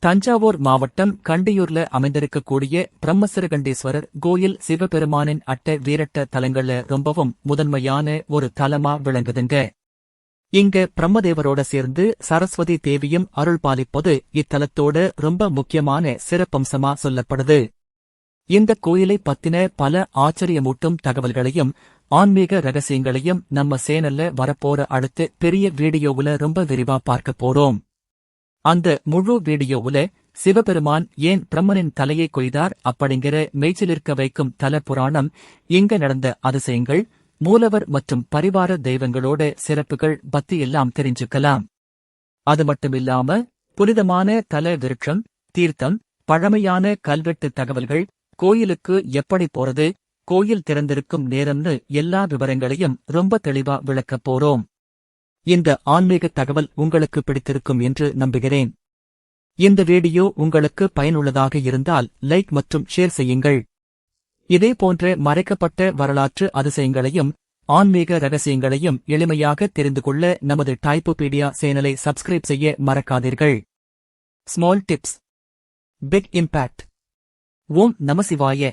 தஞ்சாவூர் மாவட்டம் கண்டியூர்ல அமைந்திருக்கக்கூடிய பிரம்மசிரகண்டீஸ்வரர் கோயில் சிவபெருமானின் அட்ட வீரட்ட தலங்கள்ல ரொம்பவும் முதன்மையான ஒரு தலமா விளங்குதுங்க. இங்க பிரம்மதேவரோட சேர்ந்து சரஸ்வதி தேவியும் அருள் பாலிப்பது இத்தலத்தோட ரொம்ப முக்கியமான சிறப்பம்சமா சொல்லப்படுது. இந்த கோயிலை பத்தின பல ஆச்சரியமூட்டும் தகவல்களையும் ஆன்மீக ரகசியங்களையும் நம்ம சேனல்ல வரப்போற அடுத்த பெரிய வீடியோவுல ரொம்ப விரிவா பார்க்க போறோம். அந்த முழு வீடியோவுல சிவபெருமான் ஏன் பிரம்மனின் தலையை கொய்தார் அப்படிங்கிற மெய்ச்சிலிருக்க வைக்கும் தல புராணம், இங்க நடந்த அதிசயங்கள், மூலவர் மற்றும் பரிவார தெய்வங்களோட சிறப்புகள் பத்தி எல்லாம் தெரிஞ்சுக்கலாம். அது மட்டுமில்லாம புனிதமான தல விருட்சம், தீர்த்தம், பழமையான கல்வெட்டு தகவல்கள், கோயிலுக்கு எப்படி போறது, கோயில் திறந்திருக்கும் நேரம்னு எல்லா விவரங்களையும் ரொம்ப தெளிவா விளக்கப் போறோம். இந்த ஆன்மீக தகவல் உங்களுக்கு பிடித்திருக்கும் என்று நம்புகிறேன். இந்த வீடியோ உங்களுக்கு பயனுள்ளதாக இருந்தால் லைக் மற்றும் ஷேர் செய்யுங்கள். இதே போன்ற மறைக்கப்பட்ட வரலாற்று அதிசயங்களையும் ஆன்மீக ரகசியங்களையும் எளிமையாக தெரிந்து கொள்ள நமது டைப்போபீடியா சேனலை சப்ஸ்கிரைப் செய்ய மறக்காதீர்கள். Small tips, big impact. ஓம் நமசிவாய.